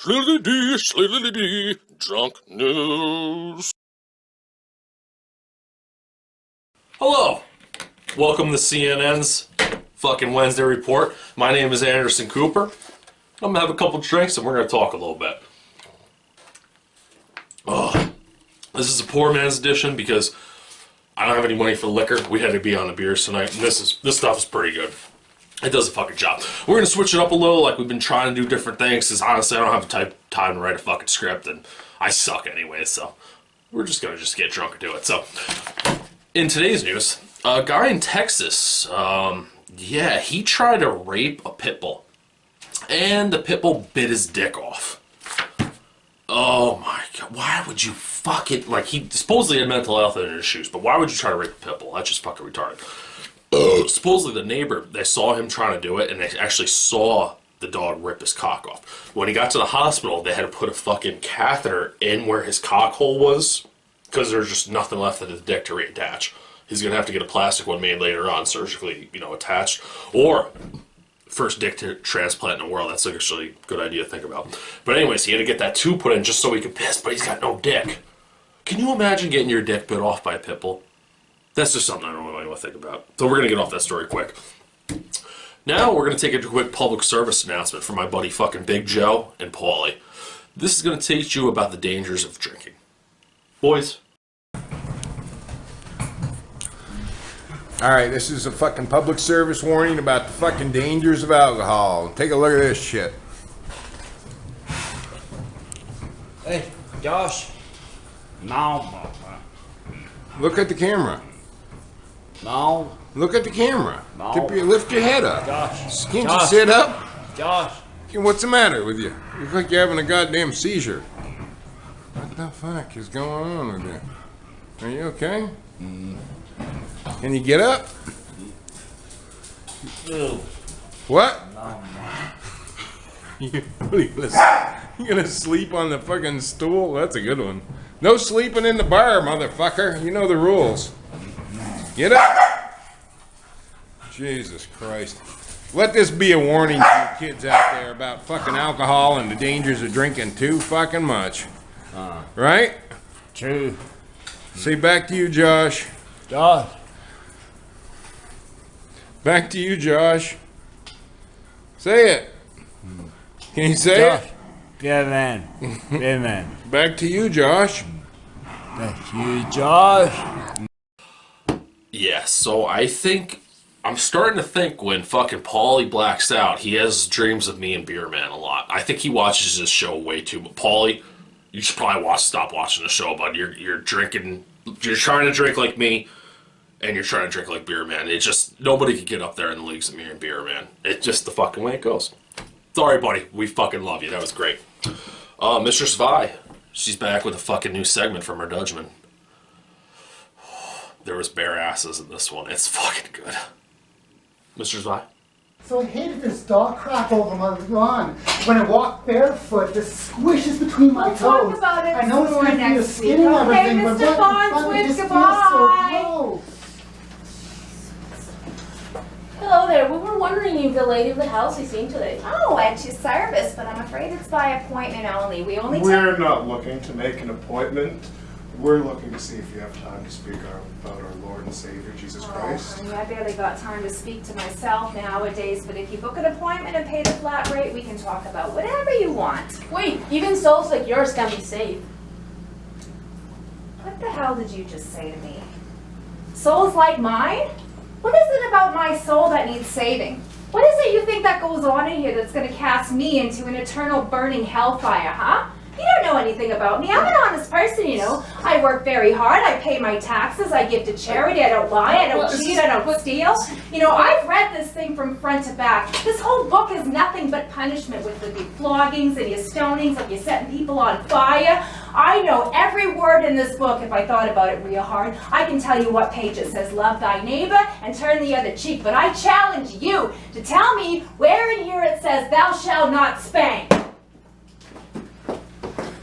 Slilly-dee, drunk news. Hello. Welcome to CNN's fucking Wednesday report. My name is Anderson Cooper. I'm gonna have a couple drinks and we're gonna talk a little bit. This is a poor man's edition because I don't have any money for liquor. We had to be on the beers tonight, and this stuff is pretty good. It does a fucking job. We're gonna switch it up a little, like we've been trying to do different things, because honestly I don't have the time to write a fucking script, and I suck anyway, so we're just gonna get drunk and do it. So, in today's news, a guy in Texas, yeah, he tried to rape a pit bull, and the pit bull bit his dick off. Oh my god, why would you fucking, like, he supposedly had mental health issues, but why would you try to rape a pit bull? That's just fucking retarded. Supposedly the neighbor, they saw him trying to do it, and they actually saw the dog rip his cock off. When he got to the hospital, they had to put a fucking catheter in where his cock hole was, because there's just nothing left of his dick to reattach. He's gonna have to get a plastic one made later on, surgically, attached, or first dick transplant in the world. That's actually a good idea to think about. But anyways, he had to get that tube put in just so he could piss, but he's got no dick. Can you imagine getting your dick bit off by a pit bull? That's just something I don't really want to think about. So we're going to get off that story quick. Now we're going to take a quick public service announcement from my buddy fucking Big Joe and Pauly. This is going to teach you about the dangers of drinking. Boys. Alright, this is a fucking public service warning about the fucking dangers of alcohol. Take a look at this shit. Hey, Josh. No. Look at the camera. No. Look at the camera. No. Lift your head up. Josh. Can't you sit up? Josh. What's the matter with you? You look like you're having a goddamn seizure. What the fuck is going on with you? Are you okay? Can you get up? Ew. What? No. You gonna sleep on the fucking stool? That's a good one. No sleeping in the bar, motherfucker. You know the rules. Get up. Jesus Christ. Let this be a warning to you kids out there about fucking alcohol and the dangers of drinking too fucking much. Right? True. Say back to you, Josh. Josh. Back to you, Josh. Say it. Can you say Josh. it? Yeah, man. Yeah, man. Back to you, Josh. Thank you, Josh. Yeah, so I'm starting to think when fucking Pauly blacks out, he has dreams of me and Beer Man a lot. I think he watches this show way too much. Pauly, you should probably stop watching the show, bud. You're drinking, you're trying to drink like me, and you're trying to drink like Beer Man. It's just, nobody can get up there in the leagues of me and Beer Man. It's just the fucking way it goes. Sorry, buddy. We fucking love you. That was great. Mistress Vi, she's back with a fucking new segment from her Dutchman. There was bare asses in this one. It's fucking good. Mistress Vi? So I hated this dog crap over my lawn. When I walk barefoot, this squishes between my toes. We'll talk about it I know it's more going to be a next skin week. and Okay, everything, but Mr. what the fuck, Farnsworth, it just goodbye. feels so gross. Hello there. We were wondering if the lady of the house is seen today. Oh, at your service, but I'm afraid it's by appointment only. We're not looking to make an appointment. We're looking to see if you have time to speak about our Lord and Savior, Jesus Christ. I barely got time to speak to myself nowadays, but if you book an appointment and pay the flat rate, we can talk about whatever you want. Wait, even souls like yours can be saved. What the hell did you just say to me? Souls like mine? What is it about my soul that needs saving? What is it you think that goes on in here that's going to cast me into an eternal burning hellfire, huh? You don't know anything about me. I'm an honest person, you know. I work very hard. I pay my taxes. I give to charity. I don't lie. I don't cheat. I don't steal. You know, I've read this thing from front to back. This whole book is nothing but punishment with the floggings and your stonings, like you're setting people on fire. I know every word in this book if I thought about it real hard. I can tell you what page it says, love thy neighbor and turn the other cheek. But I challenge you to tell me where in here it says, thou shalt not spank.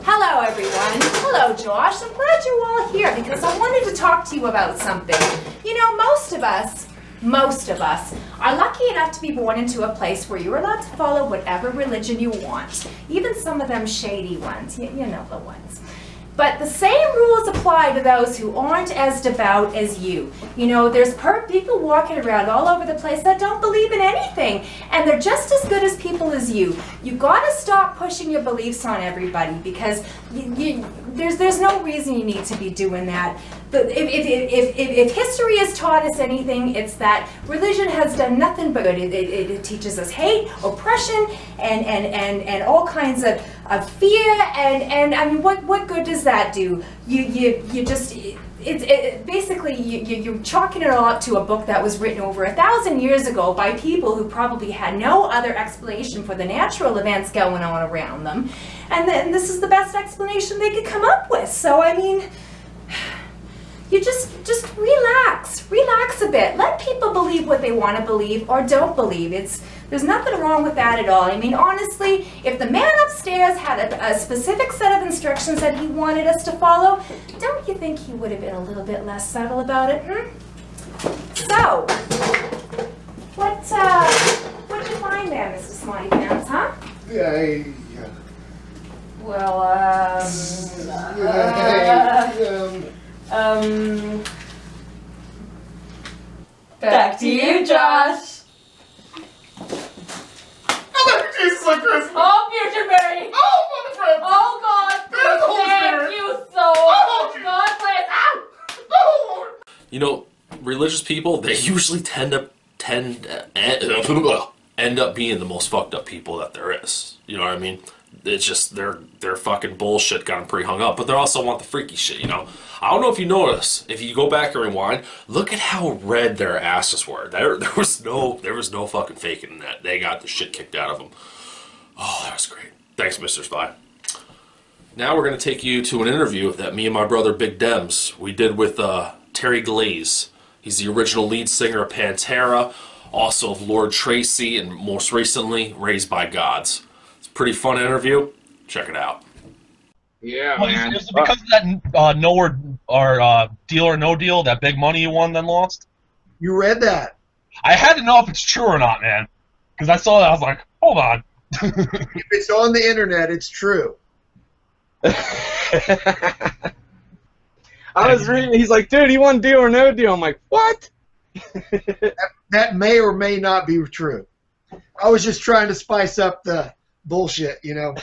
Hello, everyone. Hello, Josh. I'm glad you're all here because I wanted to talk to you about something. You know, most of us are lucky enough to be born into a place where you're allowed to follow whatever religion you want, even some of them shady ones, you know the ones. But the same rules apply to those who aren't as devout as you. You know, there's people walking around all over the place that don't believe in anything, and they're just as good as people as you. You gotta stop pushing your beliefs on everybody, because there's no reason you need to be doing that. If history has taught us anything, it's that religion has done nothing but good. It teaches us hate, oppression, and all kinds of fear, and I mean, what good does that do? You just, basically you're chalking it all up to a book that was written over 1,000 years ago by people who probably had no other explanation for the natural events going on around them, and then this is the best explanation they could come up with. So I mean, you just relax a bit. Let people believe what they want to believe or don't believe. There's nothing wrong with that at all. I mean, honestly, if the man upstairs had a specific set of instructions that he wanted us to follow, don't you think he would have been a little bit less subtle about it, So, what'd you find there, Mr. Smarty Pants, huh? Yeah. Well, back to you, Josh. Jesus Christ! Oh, Futureberry! Oh, mother friend! Oh, God! There's the Holy Thank Spirit. you so much! God bless! Ow! Oh, Lord! You know, religious people, they usually end up being the most fucked up people that there is. You know what I mean? It's just their fucking bullshit got them pretty hung up, but they also want the freaky shit, you know? I don't know if you notice, if you go back and rewind, look at how red their asses were. There was no fucking faking that. They got the shit kicked out of them. Oh, that was great. Thanks, Mr. Spy. Now we're going to take you to an interview that me and my brother Big Demz, we did with Terry Glaze. He's the original lead singer of Pantera, also of Lord Tracy, and most recently, Raised by Gods. It's a pretty fun interview. Check it out. Yeah, Well, man. is it because of that Deal or No Deal, that big money you won then lost? You read that? I had to know if it's true or not, man. Because I saw that, I was like, hold on. If it's on the internet, it's true. I was reading, he's like, dude, he won Deal or No Deal. I'm like, what? That may or may not be true. I was just trying to spice up the bullshit, you know.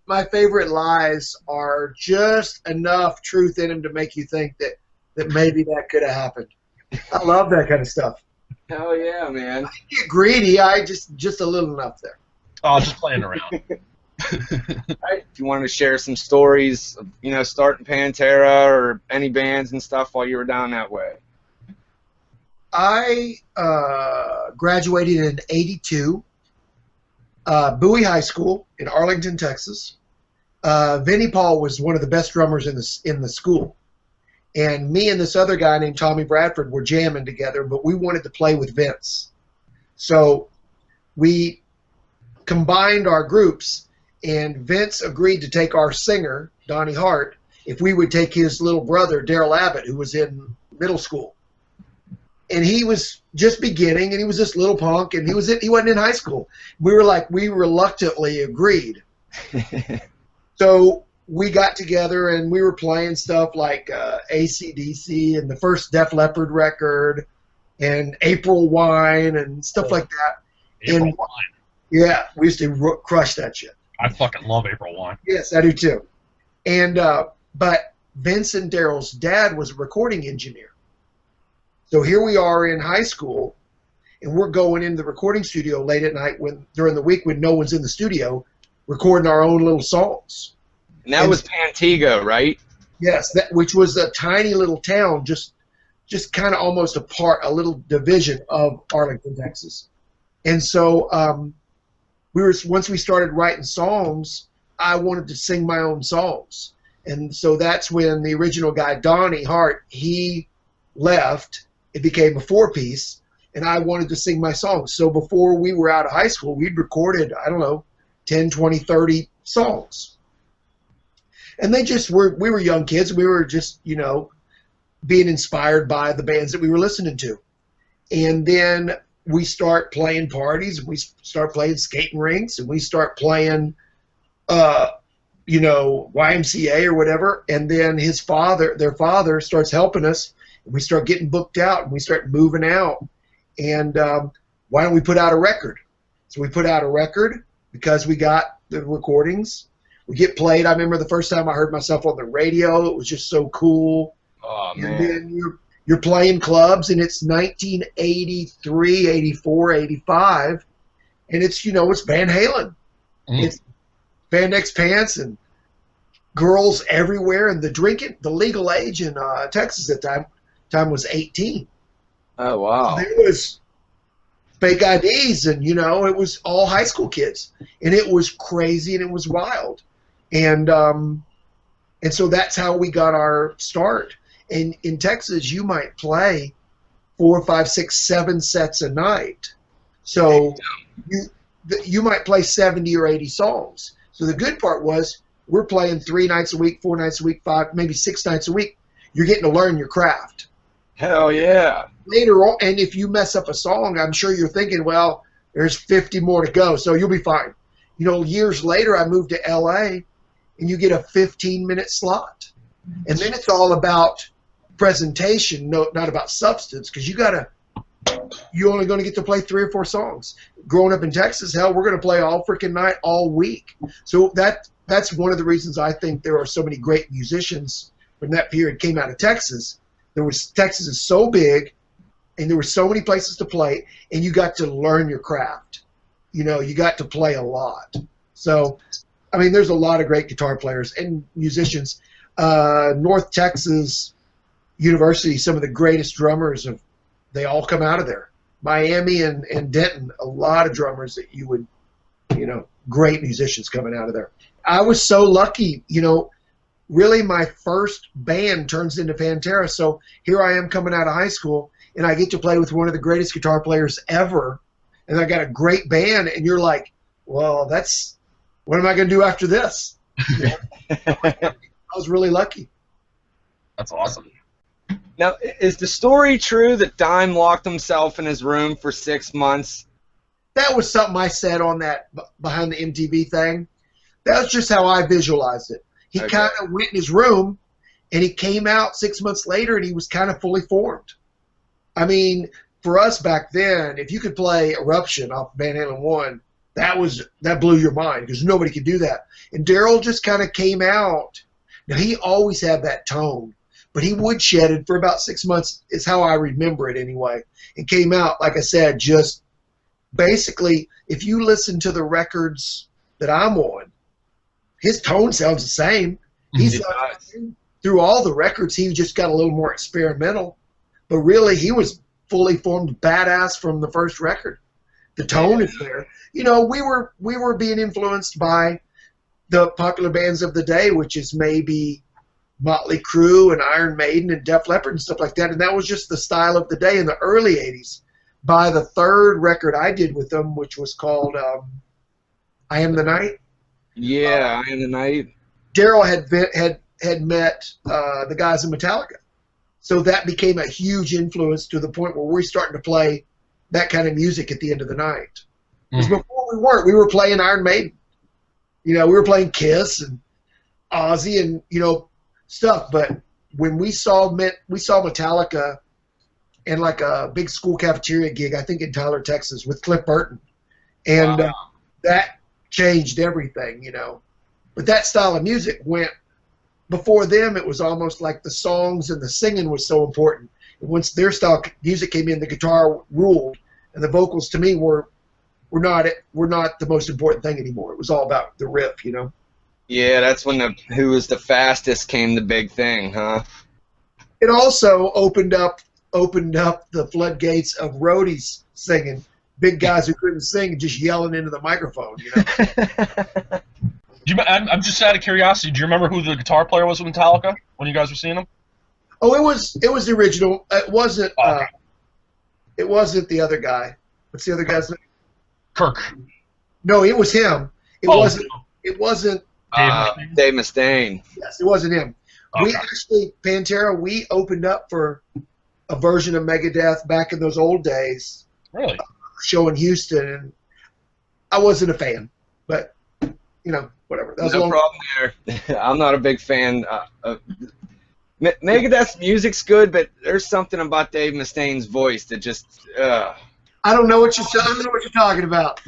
My favorite lies are just enough truth in them to make you think that maybe that could have happened. I love that kind of stuff. Hell yeah, man. I get greedy. I just a little enough there. Oh, just playing around. If you wanted to share some stories of, you know, starting Pantera or any bands and stuff while you were down that way. I graduated in '82, Bowie High School in Arlington, Texas. Vinnie Paul was one of the best drummers in the school, and me and this other guy named Tommy Bradford were jamming together, but we wanted to play with Vince, so we combined our groups, and Vince agreed to take our singer Donnie Hart if we would take his little brother Daryl Abbott, who was in middle school. And he was just beginning, and he was this little punk, and he wasn't in high school. We reluctantly agreed. So we got together, and we were playing stuff like AC/DC and the first Def Leppard record, and April Wine and stuff like that. April Wine. Yeah, we used to crush that shit. I fucking love April Wine. Yes, I do too. And but Vince and Daryl's dad was a recording engineer. So here we are in high school, and we're going into the recording studio late at night during the week when no one's in the studio, recording our own little songs. And that was Pantego, right? Yes, which was a tiny little town, just kind of almost a little division of Arlington, Texas. And so once we started writing songs, I wanted to sing my own songs. And so that's when the original guy, Donnie Hart, he left. It became a four-piece, and I wanted to sing my songs. So before we were out of high school, we'd recorded, I don't know, 10, 20, 30 songs. And they just we were young kids. We were just, you know, being inspired by the bands that we were listening to. And then we start playing parties, and we start playing skating rinks, and we start playing, you know, YMCA or whatever. And then their father starts helping us, and we start getting booked out, and we start moving out. And why don't we put out a record? So we put out a record because we got the recordings. We get played. I remember the first time I heard myself on the radio. It was just so cool. Oh, man. And then you're playing clubs, and it's 1983, 84, 85, and it's, you know, it's Van Halen. It's Spandex pants and girls everywhere, and the legal age in Texas at that time was 18. Oh, wow. So there was fake IDs, and, you know, it was all high school kids, and it was crazy, and it was wild. And so that's how we got our start. And in Texas, you might play 4, 5, 6, 7 sets a night. So you might play 70 or 80 songs. So the good part was we're playing 3 nights a week, 4 nights a week, 5, maybe 6 nights a week. You're getting to learn your craft. Hell yeah. Later on, and if you mess up a song, I'm sure you're thinking, well, there's 50 more to go, so you'll be fine. You know, years later, I moved to LA, and you get a 15-minute slot. And then it's all about presentation, not about substance, because you're only going to get to play 3 or 4 songs. Growing up in Texas, hell, we're going to play all freaking night, all week. So that's one of the reasons I think there are so many great musicians from that period came out of Texas. Texas is so big, and there were so many places to play, and you got to learn your craft. You know, you got to play a lot. So, I mean, there's a lot of great guitar players and musicians. North Texas University, some of the greatest drummers, they all come out of there. Miami and Denton, a lot of drummers that you would, you know, great musicians coming out of there. I was so lucky, you know, really my first band turns into Pantera. So here I am coming out of high school, and I get to play with one of the greatest guitar players ever, and I got a great band, and you're like, well, what am I going to do after this? You know? I was really lucky. That's awesome. Now, is the story true that Dime locked himself in his room for 6 months? That was something I said on that Behind the MTV thing. That was just how I visualized it. He kind of went in his room, and he came out 6 months later, and he was kind of fully formed. I mean, for us back then, if you could play Eruption off Van Halen 1, that blew your mind, because nobody could do that. And Daryl just kind of came out. Now, he always had that tone, but he woodshedded for about 6 months, is how I remember it anyway, and came out, like I said, just basically, if you listen to the records that I'm on, his tone sounds the same. He's through all the records, he just got a little more experimental, but really he was fully formed badass from the first record. The tone is there. You know, we were being influenced by the popular bands of the day, which is maybe Motley Crue and Iron Maiden and Def Leppard and stuff like that, and that was just the style of the day in the early 80s. By the third record I did with them, which was called I Am the Night. Yeah, I Am the Night. Daryl had met the guys in Metallica. So that became a huge influence to the point where we're starting to play that kind of music at the end of the night. Because before we weren't. We were playing Iron Maiden. You know, we were playing Kiss and Ozzy and, you know, stuff. But when we saw Metallica in like a big school cafeteria gig, I think in Tyler, Texas, with Cliff Burton. And that changed everything, you know. But that style of music went, before them, it was almost like the songs and the singing was so important. And once their style music came in, the guitar ruled, and the vocals to me were not the most important thing anymore. It was all about the riff, you know. Yeah, that's when who was the fastest came the big thing, huh? It also opened up the floodgates of roadies singing, big guys who couldn't sing and just yelling into the microphone, you know. I'm just out of curiosity. Do you remember who the guitar player was with Metallica when you guys were seeing them? Oh, it was the original. It wasn't. It wasn't the other guy. What's the other guy's name? Kirk. No, it was him. It wasn't. It wasn't. Dave Mustaine. Yes, it wasn't him. Okay. We actually, Pantera, we opened up for a version of Megadeth back in those old days. Really? show in Houston, and I wasn't a fan, but whatever. That was No problem there. I'm not a big fan. Megadeth's music's good, but there's something about Dave Mustaine's voice that just. I don't know what you're talking about.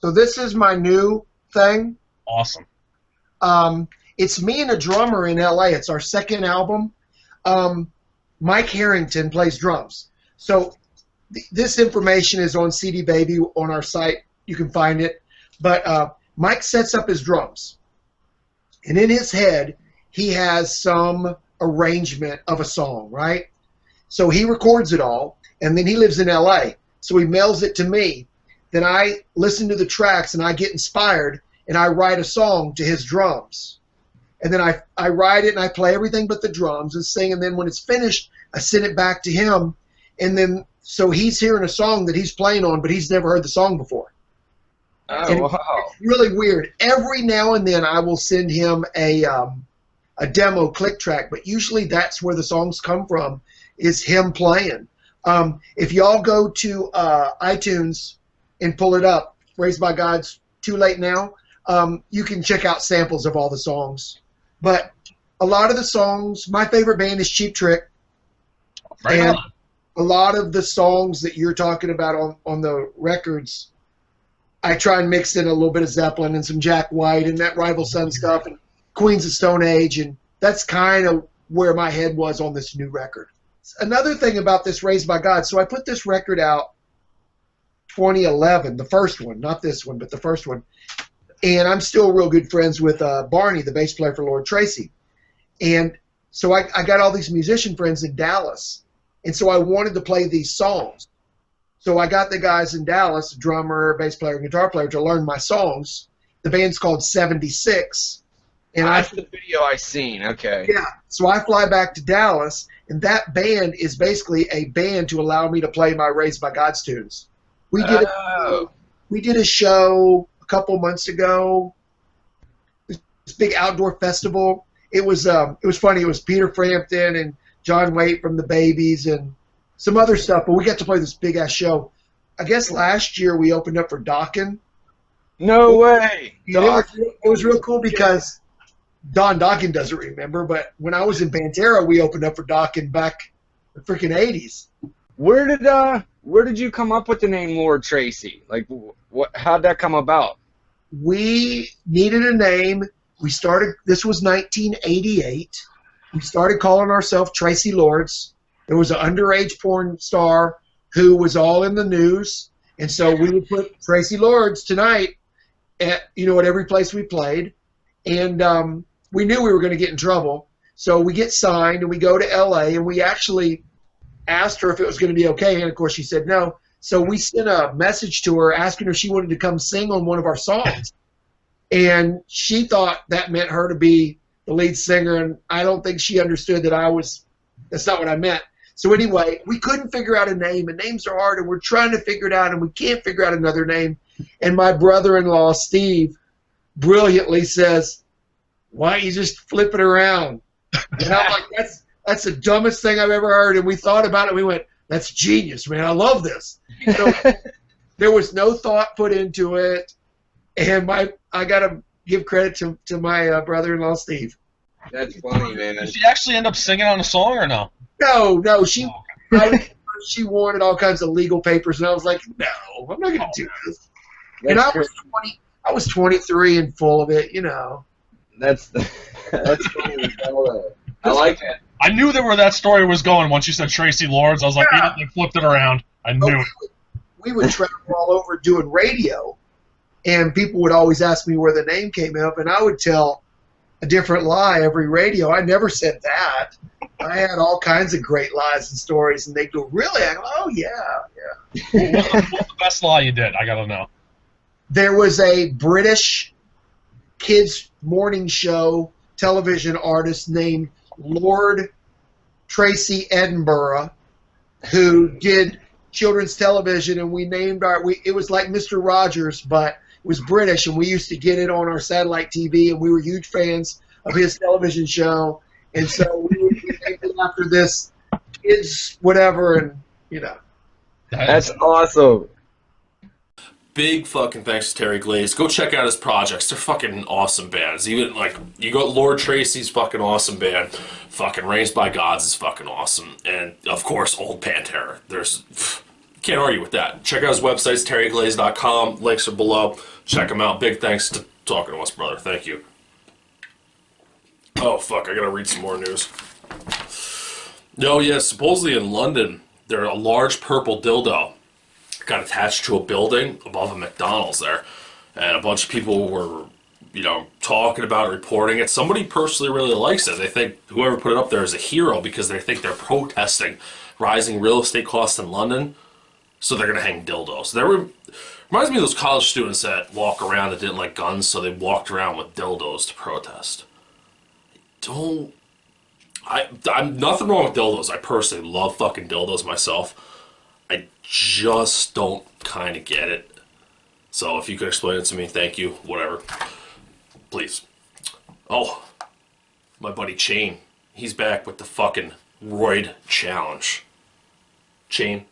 So this is my new thing. Awesome. It's me and a drummer in LA. It's our second album. Mike Harrington plays drums. So this information is on CD Baby on our site. You can find it. But Mike sets up his drums. And in his head, he has some arrangement of a song, right? So he records it all, and then he lives in LA. So he mails it to me. Then I listen to the tracks, and I get inspired, and I write a song to his drums. And then I write it, and I play everything but the drums and sing, and then when it's finished, I send it back to him. And then, so he's hearing a song that he's playing on, but he's never heard the song before. Oh, wow. It's really weird. Every now and then I will send him a demo click track, but usually that's where the songs come from, is him playing. If y'all go to iTunes and pull it up, Raised by God's Too Late Now, you can check out samples of all the songs. But a lot of the songs, my favorite band is Cheap Trick. Right and on. a lot of the songs that you're talking about on the records, I try and mix in a little bit of Zeppelin and some Jack White and that Rival Sun stuff and Queens of Stone Age, and that's kind of where my head was on this new record. Another thing about this Raised by God, so I put this record out 2011, the first one, not this one, but the first one, and I'm still real good friends with Barney, the bass player for Lord Tracy. And so I got all these musician friends in Dallas, and so I wanted to play these songs. So I got the guys in Dallas, drummer, bass player, and guitar player, to learn my songs. The band's called 76. And That's the video I seen. Okay. Yeah. So I fly back to Dallas, and that band is basically a band to allow me to play my Raised by God's tunes. We did a show a couple months ago. This big outdoor festival. It was funny. It was Peter Frampton and John Waite from the Babies and some other stuff, but we got to play this big ass show. I guess last year we opened up for Dokken. No way. It was real cool because Don Dokken doesn't remember, but when I was in Pantera, we opened up for Dokken back in the freaking 80s. Where did you come up with the name Lord Tracy? Like, how'd that come about? We needed a name. This was 1988. We started calling ourselves Tracy Lords. There was an underage porn star who was all in the news, and so we would put Tracy Lords tonight at every place we played, and we knew we were going to get in trouble. So we get signed, and we go to L.A., and we actually asked her if it was going to be okay, and of course she said no. So we sent a message to her asking her if she wanted to come sing on one of our songs, and she thought that meant her to be the lead singer, and I don't think she understood that that's not what I meant. So anyway, we couldn't figure out a name, and names are hard, and we're trying to figure it out, and we can't figure out another name. And my brother-in-law, Steve, brilliantly says, "Why don't you just flip it around?" And I'm like, that's the dumbest thing I've ever heard. And we thought about it, and we went, "That's genius, man. I love this." So there was no thought put into it, and I got to give credit to my brother-in-law, Steve. That's funny, man. Did she actually end up singing on a song or no? No, she wanted all kinds of legal papers, and I was like, no, I'm not going to do this. And I was 23 and full of it, That's funny. I like it. I knew where that story was going once you said Tracy Lords. I was like, yeah. They flipped it around. I knew it. We would travel all over doing radio, and people would always ask me where the name came up, and I would tell a different lie every radio. I never said that. I had all kinds of great lies and stories, and they'd go, "Really?" I go, "Oh, yeah." What's the best lie you did? I got to know. There was a British kids' morning show television artist named Lord Tracy Edinburgh who did children's television, and we named it was like Mr. Rogers, but it was British, and we used to get it on our satellite TV, and we were huge fans of his television show, and so we named it after this kids whatever, and That's awesome. Big fucking thanks to Terry Glaze. Go check out his projects. They're fucking awesome bands. Even like you got Lord Tracy's fucking awesome band. Fucking Raised by Gods is fucking awesome. And of course, old Pantera. Can't argue with that. Check out his websites, terryglaze.com. Links are below. Check him out. Big thanks to Talking to Us, brother. Thank you. Oh fuck, I gotta read some more news. No, yeah, supposedly in London, there's a large purple dildo got attached to a building above a McDonald's there, and a bunch of people were, talking about it, reporting it. Somebody personally really likes it. They think whoever put it up there is a hero because they think they're protesting rising real estate costs in London, so they're gonna hang dildos. Reminds me of those college students that walk around that didn't like guns, so they walked around with dildos to protest. I'm nothing wrong with dildos. I personally love fucking dildos myself. I just don't kind of get it. So if you could explain it to me, thank you. Whatever. Please. Oh, my buddy Chain. He's back with the fucking Roid challenge. Chain.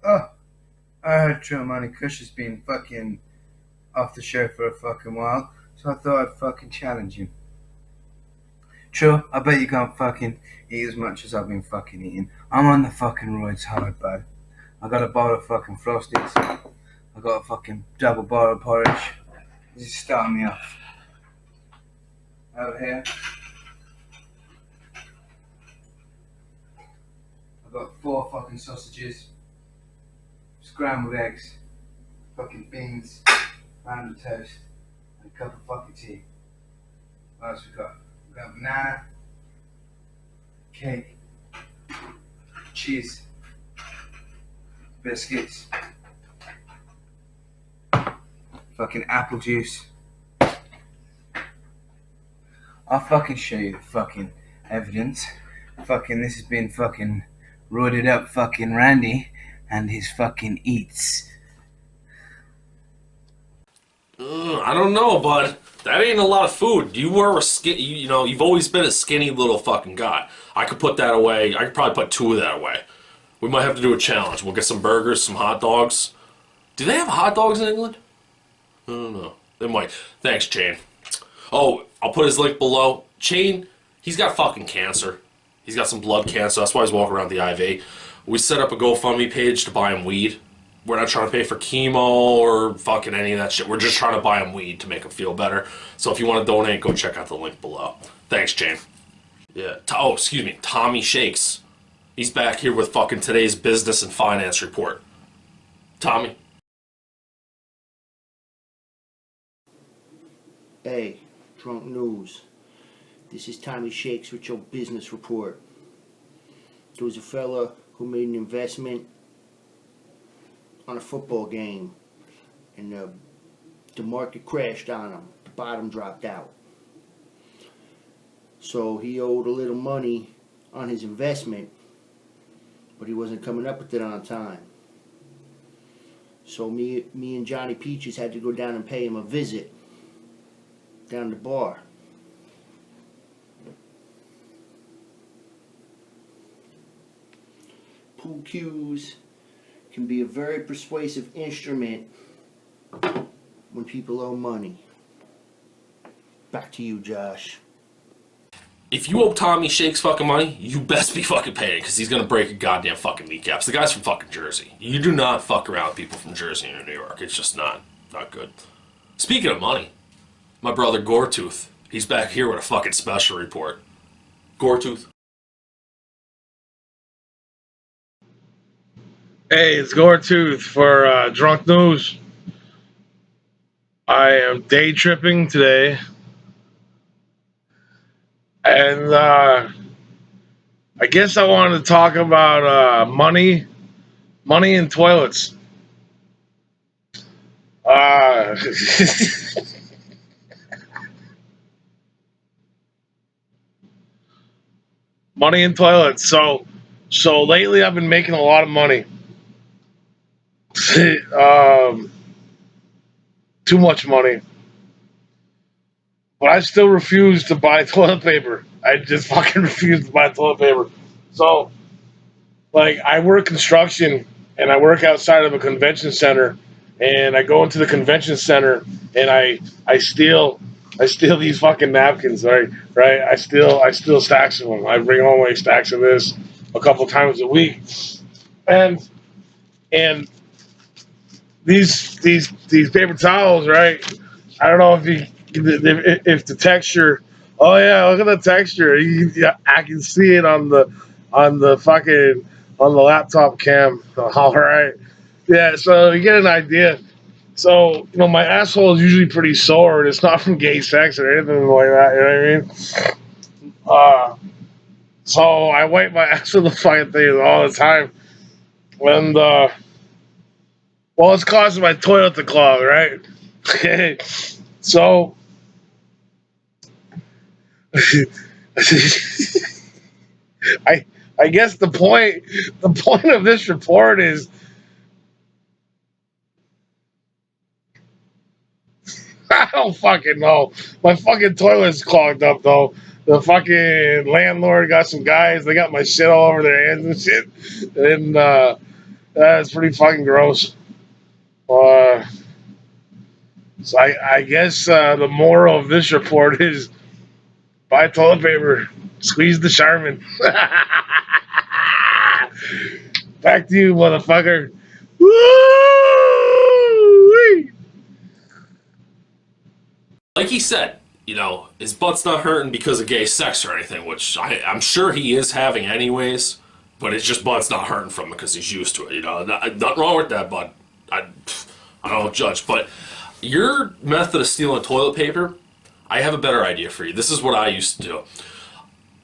Oh, I heard True Money Kush has been fucking off the show for a fucking while, so I thought I'd fucking challenge you. True, I bet you can't fucking eat as much as I've been fucking eating. I'm on the fucking roids hard, bud. I got a bottle of fucking Frosties. I got a fucking double bottle of porridge. This is starting me off. Over here, I got 4 fucking sausages, scrambled eggs, fucking beans, rounded toast, and a cup of fucking tea. What else we got? We got banana, cake, cheese, biscuits, fucking apple juice. I'll fucking show you the fucking evidence. Fucking this has been fucking roided up fucking Randy and his fucking eats. I don't know, bud. That ain't a lot of food. You were you've always been a skinny little fucking guy. I could put that away. I could probably put 2 of that away. We might have to do a challenge. We'll get some burgers, some hot dogs. Do they have hot dogs in England? I don't know. They might. Thanks, Chain. Oh, I'll put his link below. Chain, he's got fucking cancer. He's got some blood cancer. That's why he's walking around the IV. We set up a GoFundMe page to buy him weed. We're not trying to pay for chemo or fucking any of that shit. We're just trying to buy him weed to make him feel better. So if you want to donate, go check out the link below. Thanks, Jane. Yeah. Excuse me. Tommy Shakes. He's back here with fucking today's business and finance report. Tommy. Hey, Drunk News. This is Tommy Shakes with your business report. There was a fella who made an investment on a football game, and the market crashed on him. The bottom dropped out. So he owed a little money on his investment, but he wasn't coming up with it on time. So me and Johnny Peaches had to go down and pay him a visit down the bar. Pool cues can be a very persuasive instrument when people owe money. Back to you, Josh. If you owe Tommy Shakes fucking money, you best be fucking paying, because he's gonna break your goddamn fucking kneecaps. The guy's from fucking Jersey. You do not fuck around with people from Jersey or New York. It's just not good. Speaking of money, my brother Goretooths, he's back here with a fucking special report. Goretooths. Hey, it's Goretooths for Drunk News. I am day tripping today. And I guess I wanted to talk about money in toilets. Money in toilets. So lately I've been making a lot of money. Too much money. But I still refuse to buy toilet paper. I just fucking refuse to buy toilet paper. So, like, I work construction, and I work outside of a convention center, and I go into the convention center and I steal these fucking napkins, right? I steal stacks of them. I bring home like stacks of this a couple times a week, and these paper towels, right? I don't know if the texture. Oh yeah, look at the texture. I can see it on the fucking on the laptop cam. All right, yeah. So you get an idea. So my asshole is usually pretty sore, and it's not from gay sex or anything like that. You know what I mean? So I wipe my ass with the fucking thing all the time, and well, it's causing my toilet to clog, right? Okay, so. I guess the point of this report is I don't fucking know. My fucking toilet's clogged up though. The fucking landlord got some guys, they got my shit all over their hands and shit. And that's pretty fucking gross. So I guess the moral of this report is buy toilet paper. Squeeze the Charmin. Back to you, motherfucker. Woo! Like he said, his butt's not hurting because of gay sex or anything, which I'm sure he is having anyways, but his just butt's not hurting from it because he's used to it. Nothing wrong with that, bud. I don't judge, but your method of stealing toilet paper, I have a better idea for you. This is what I used to do.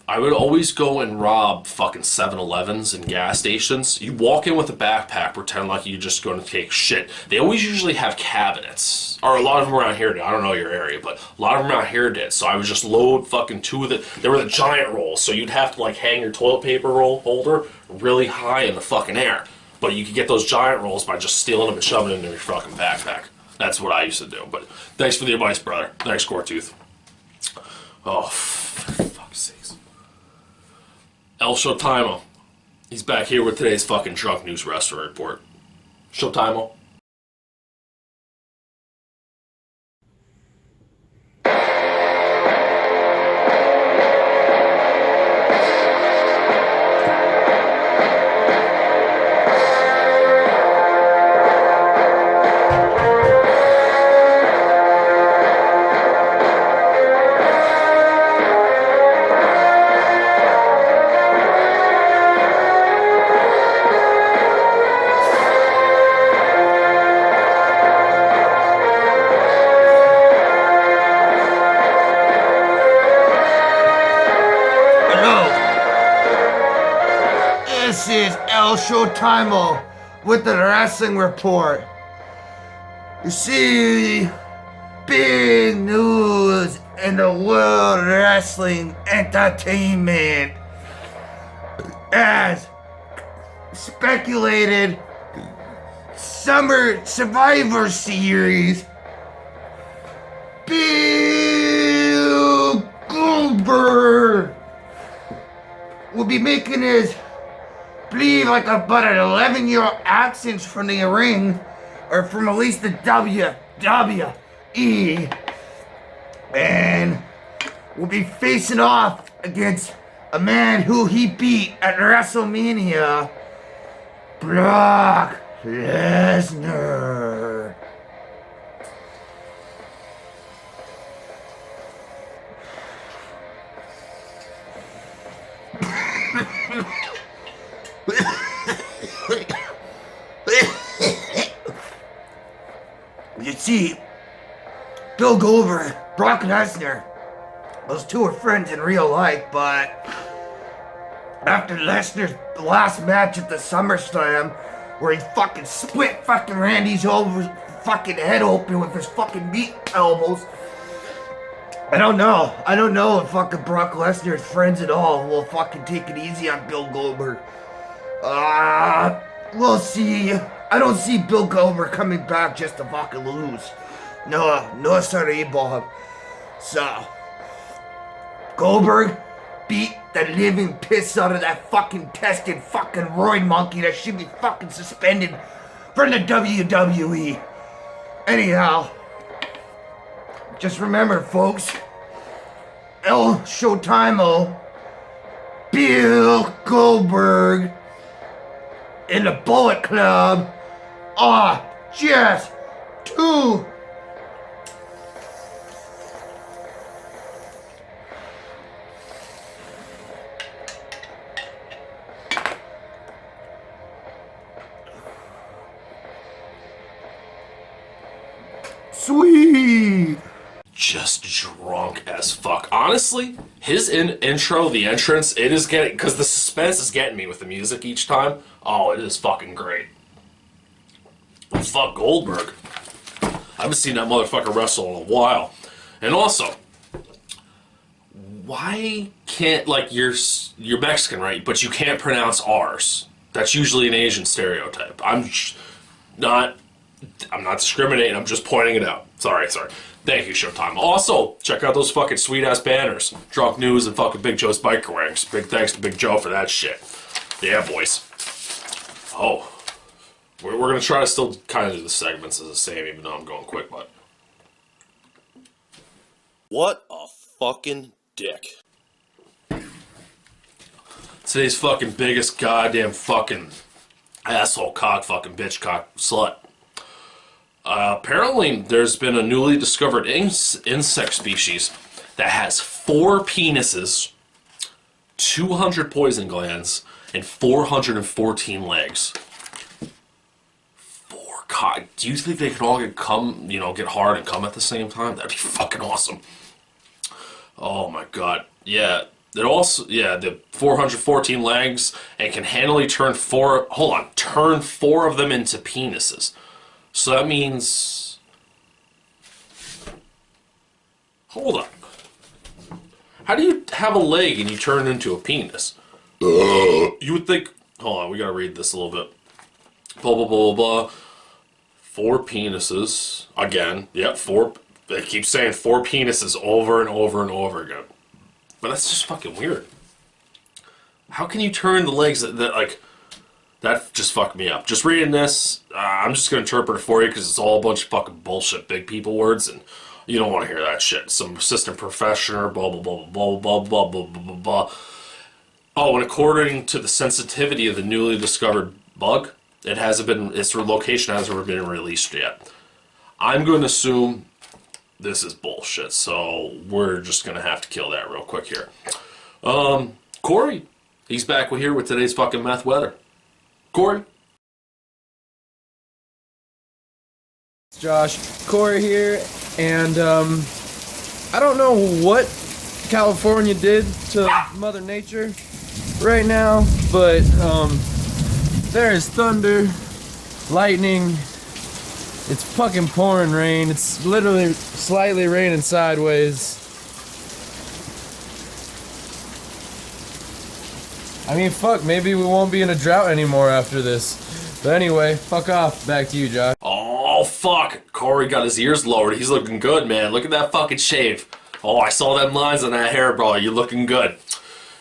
I would always go and rob fucking 7-Elevens and gas stations. You walk in with a backpack, pretend like you're just going to take shit. They always usually have cabinets. Or a lot of them around here did. I don't know your area, but a lot of them around here did. So I would just load fucking two of the... They were the giant rolls, so you'd have to hang your toilet paper roll holder really high in the fucking air. But you could get those giant rolls by just stealing them and shoving them into your fucking backpack. That's what I used to do. But thanks for the advice, brother. Thanks, Goretooth. Oh, for fuck's sakes. El-ShowtimeO. He's back here with today's fucking drunk news restaurant report. ShowtimeO. This is El-ShowtimeO with the wrestling report. You see, big news in the world wrestling entertainment. As speculated, Summer Survivor Series, Bill Goldberg will be making his, about an 11-year-old absence from the ring, or from at least the WWE, and will be facing off against a man who he beat at WrestleMania, Brock Lesnar. You see, Bill Goldberg, Brock Lesnar, those two are friends in real life, but after Lesnar's last match at the SummerSlam, where he fucking split fucking Randy's fucking head open with his fucking meat elbows, I don't know if fucking Brock Lesnar's friends at all will fucking take it easy on Bill Goldberg. We'll see. I don't see Bill Goldberg coming back just to fucking lose. No sorry, Bob. So, Goldberg, beat the living piss out of that fucking tested fucking Roid monkey that should be fucking suspended from the WWE. Anyhow, just remember, folks, El-ShowtimeO, Bill Goldberg, and the Bullet Club are just too sweet. Just drunk as fuck. Honestly, his intro, the entrance, it is getting, because the suspense is getting me with the music each time. Oh, it is fucking great. Fuck Goldberg. I haven't seen that motherfucker wrestle in a while. And also, why can't, like, you're Mexican, right? But you can't pronounce R's. That's usually an Asian stereotype. I'm not discriminating, I'm just pointing it out. Sorry. Thank you, Showtime. Also, check out those fucking sweet-ass banners. Drunk News and fucking Big Joe's Biker Ranks. Big thanks to Big Joe for that shit. Yeah, boys. Oh. We're gonna try to still kind of do the segments as the same, even though I'm going quick, but... What a fucking dick. Today's fucking biggest goddamn fucking asshole cock fucking bitch cock slut. Apparently, there's been a newly discovered insect species that has 4 penises, 200 poison glands, and 414 legs. 4 cock. Do you think they can all get hard and come at the same time? That'd be fucking awesome. Oh my god. Yeah. It also, the 414 legs and can handily turn 4 of them into penises. So that means... Hold on. How do you have a leg and you turn it into a penis? You would think... Hold on, we gotta read this a little bit. Blah, blah, blah, blah. 4 penises. Again. Yep, 4... They keep saying 4 penises over and over and over again. But that's just fucking weird. How can you turn the legs that just fucked me up. Just reading this, I'm just going to interpret it for you because it's all a bunch of fucking bullshit big people words, and you don't want to hear that shit. Some assistant professor, blah, blah, blah, blah, blah, blah, blah, blah, blah, blah. Oh, and according to the sensitivity of the newly discovered bug, its location hasn't been released yet. I'm going to assume this is bullshit, so we're just going to have to kill that real quick here. Corey, he's back here with today's fucking meth weather. Corey? Josh, Corey here, and I don't know what California did to Mother Nature right now, but there is thunder, lightning, it's fucking pouring rain, it's literally slightly raining sideways. I mean, fuck, maybe we won't be in a drought anymore after this. But anyway, fuck off. Back to you, Josh. Oh, fuck. Corey got his ears lowered. He's looking good, man. Look at that fucking shave. Oh, I saw them lines on that hair, bro. You're looking good.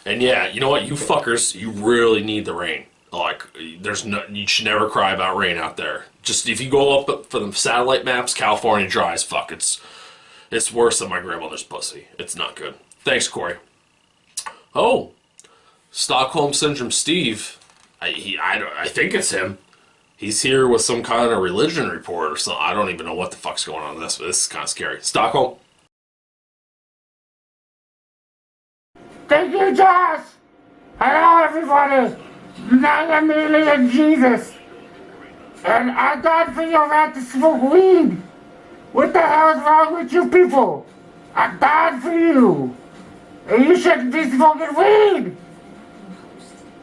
And yeah, you know what? You fuckers, you really need the rain. Like, you should never cry about rain out there. Just, if you go up for the satellite maps, California dry as fuck. It's worse than my grandmother's pussy. It's not good. Thanks, Corey. Oh. Stockholm Syndrome Steve, I think it's him. He's here with some kind of religion report or something. I don't even know what the fuck's going on with this, but this is kind of scary. Stockholm? Thank you, Josh! Hello, everybody! I am Alien Jesus. And I died for your right to smoke weed. What the hell is wrong with you people? I died for you. And you shouldn't be smoking weed.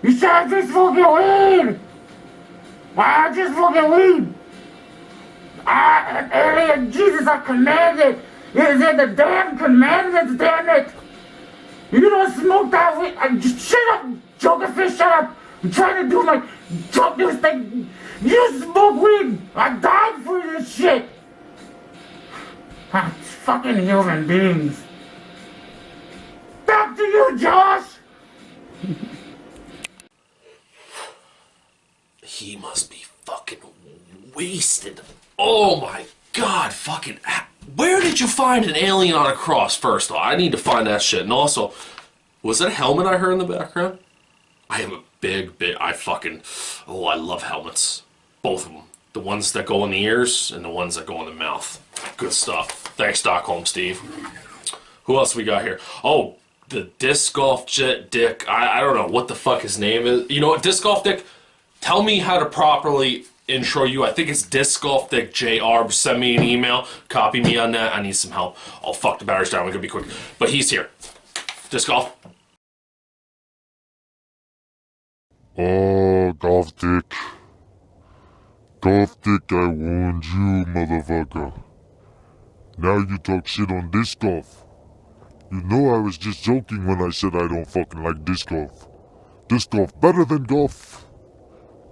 You shouldn't be smoking weed! Why aren't you smoking weed? I, Alien Jesus, I commanded. It is in the damn commandments, damn it! You don't smoke that weed. Just shut up, Jokerfish, shut up! I'm trying to do my drug news thing. You smoke weed! I died for this shit! Fucking human beings. Back to you, Josh! He must be fucking wasted. Oh my god, fucking... Where did you find an alien on a cross, first of all? I need to find that shit. And also, was that a helmet I heard in the background? I am a big... Oh, I love helmets. Both of them. The ones that go in the ears and the ones that go in the mouth. Good stuff. Thanks, Stockholm Steve. Who else we got here? Oh, the Disc Golf Jet Dick. I don't know what the fuck his name is. You know what, Disc Golf Dick? Tell me how to properly intro you. I think it's Disc Golf Dick JR. Send me an email. Copy me on that. I need some help. Oh, fuck, the battery's down. We're gonna be quick. But he's here. Disc Golf. Oh, Golf Dick. Golf Dick, I warned you, motherfucker. Now you talk shit on disc golf. You know I was just joking when I said I don't fucking like disc golf. Disc golf better than golf.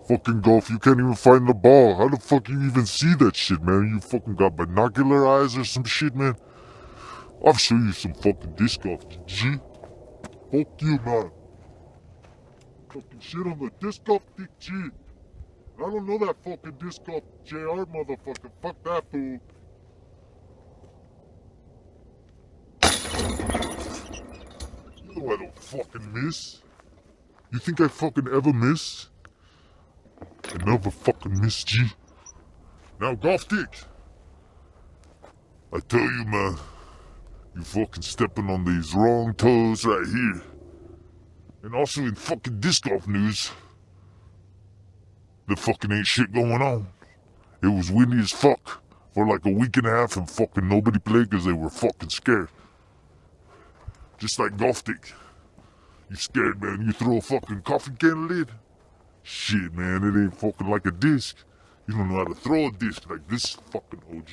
Fucking golf, you can't even find the ball. How the fuck you even see that shit, man? You fucking got binocular eyes or some shit, man? I'll show you some fucking disc golf, G. Fuck you, man. Fucking shit on the disc golf Dick G. I don't know that fucking disc golf JR motherfucker. Fuck that fool. You know I don't fucking miss. You think I fucking ever miss? I never fucking miss, G. Now, Golf Dick. I tell you, man. You fucking stepping on these wrong toes right here. And also in fucking disc golf news. There fucking ain't shit going on. It was windy as fuck for like a week and a half and fucking nobody played because they were fucking scared. Just like Golf Dick. You scared, man. You throw a fucking coffee can lid. Shit, man, it ain't fucking like a disc. You don't know how to throw a disc like this fucking OG.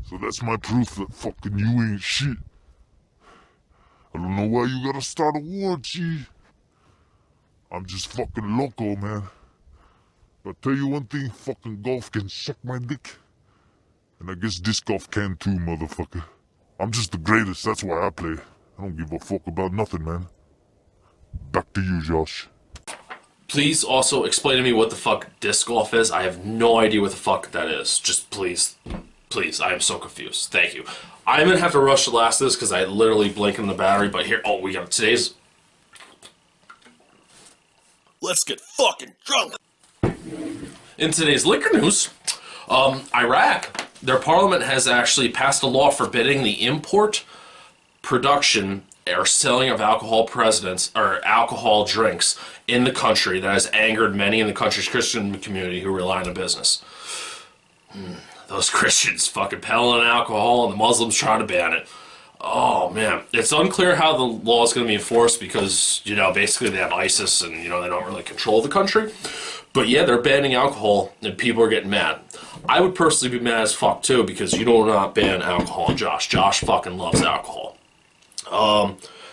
So that's my proof that fucking you ain't shit. I don't know why you gotta start a war, G. I'm just fucking loco, man. But tell you one thing, fucking golf can suck my dick. And I guess disc golf can too, motherfucker. I'm just the greatest, that's why I play. I don't give a fuck about nothing, man. Back to you, Josh. Please also explain to me what the fuck disc golf is. I have no idea what the fuck that is. Just please, please, I am so confused. Thank you. I'm gonna have to rush to last this because I literally blinked on the battery, but here, oh, we got today's... Let's get fucking drunk! In today's liquor news, Iraq, their parliament has actually passed a law forbidding the import, production, or selling of alcohol drinks in the country. That has angered many in the country's Christian community who rely on the business. Those Christians fucking peddling alcohol and the Muslims trying to ban it. Oh man, it's unclear how the law is going to be enforced because, you know, basically they have ISIS and, you know, they don't really control the country. But yeah, they're banning alcohol and people are getting mad. I would personally be mad as fuck too because you do not ban alcohol on Josh. Josh fucking loves alcohol.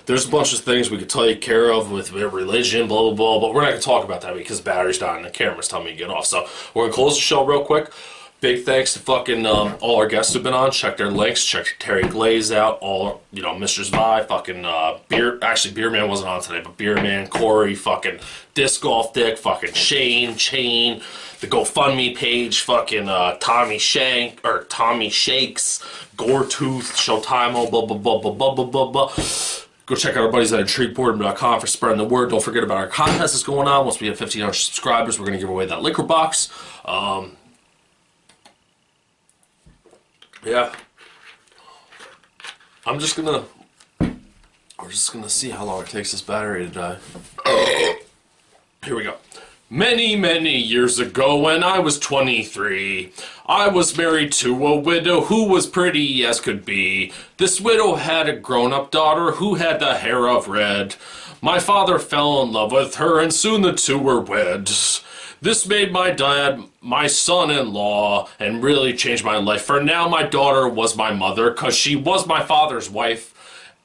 There's a bunch of things we could take care of with religion, blah, blah, blah, but we're not going to talk about that because the battery's dying and the camera's telling me to get off. So we're going to close the show real quick. Big thanks to fucking all our guests who've been on. Check their links. Check Terry Glaze out. All, you know, Mistress Vi, fucking Beer Man wasn't on today, but Beer Man, Corey, fucking Disc Golf Dick, fucking Shane, Chain, the GoFundMe page, fucking Tommy Shakes, Goretooths, El-ShowtimeO, blah, blah, blah, blah, blah, blah, blah, blah. Go check out our buddies at IntrigueBoredom.com for spreading the word. Don't forget about our contest that's going on. Once we have 1,500 subscribers, we're going to give away that liquor box. Yeah. We're just gonna see how long it takes this battery to die. Here we go. Many, many years ago when I was 23, I was married to a widow who was pretty as could be. This widow had a grown-up daughter who had the hair of red. My father fell in love with her and soon the two were wed. This made my dad my son-in-law and really changed my life. For now, my daughter was my mother because she was my father's wife.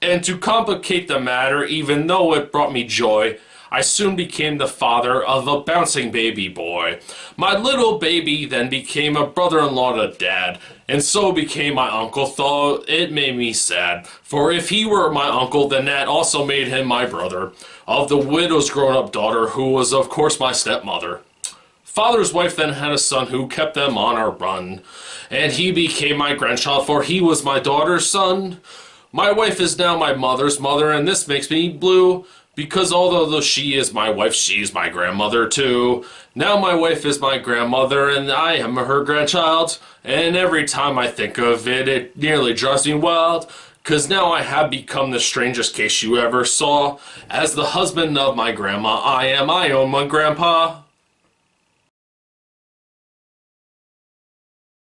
And to complicate the matter, even though it brought me joy, I soon became the father of a bouncing baby boy. My little baby then became a brother-in-law to Dad, and so became my uncle, though it made me sad. For if he were my uncle, then that also made him my brother, of the widow's grown-up daughter, who was of course my stepmother. Father's wife then had a son who kept them on a run, and he became my grandchild, for he was my daughter's son. My wife is now my mother's mother, and this makes me blue, because although she is my wife, she's my grandmother too. Now my wife is my grandmother, and I am her grandchild, and every time I think of it, it nearly drives me wild, 'cause now I have become the strangest case you ever saw. As the husband of my grandma, I am my own grandpa.